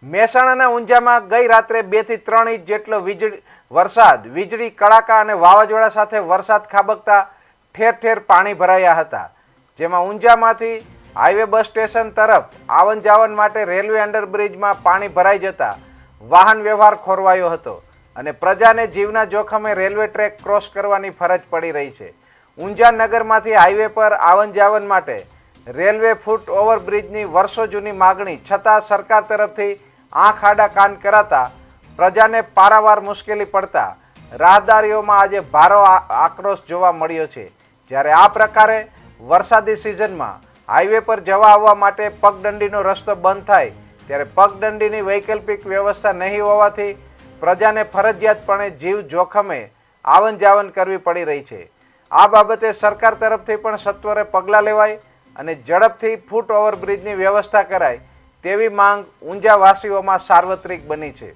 મહેસાણાના ઊંઝામાં ગઈ રાત્રે 2 થી 3 ઇંચ જેટલો વરસાદ, વીજળી કડાકા અને વાવાઝોડા સાથે વરસાદ ખાબકતા ઠેર ઠેર પાણી ભરાયા હતા, જેમાં ઊંઝામાંથી હાઈવે બસ સ્ટેશન તરફ આવન જાવન માટે રેલવે અંડરબ્રિજમાં પાણી ભરાઈ જતા વાહન વ્યવહાર ખોરવાયો હતો અને પ્રજાને જીવના જોખમે રેલવે ટ્રેક ક્રોસ કરવાની ફરજ પડી રહી છે. ઊંઝા નગરમાંથી હાઈવે પર આવન જાવન માટે રેલવે ફૂટ ઓવરબ્રિજની વર્ષો જૂની માગણી છતાં સરકાર તરફથી આંખ આડા કાન કરાતા પ્રજાને પારાવાર મુશ્કેલી પડતા રાહદારીઓમાં આજે ભારો આક્રોશ જોવા મળ્યો છે. જ્યારે આ પ્રકારે વરસાદી સિઝનમાં હાઈવે પર જવા આવવા માટે પગદંડીનો રસ્તો બંધ થાય ત્યારે પગદંડીની વૈકલ્પિક વ્યવસ્થા નહીં હોવાથી પ્રજાને ફરજિયાતપણે જીવ જોખમે આવન જાવન કરવી પડી રહી છે. આ બાબતે સરકાર તરફથી પણ સત્વરે પગલાં લેવાય અને ઝડપથી ફૂટ ઓવરબ્રિજની વ્યવસ્થા કરાય તેવી માંગ ઊંઝાવાસીઓમાં સાર્વત્રિક બની છે.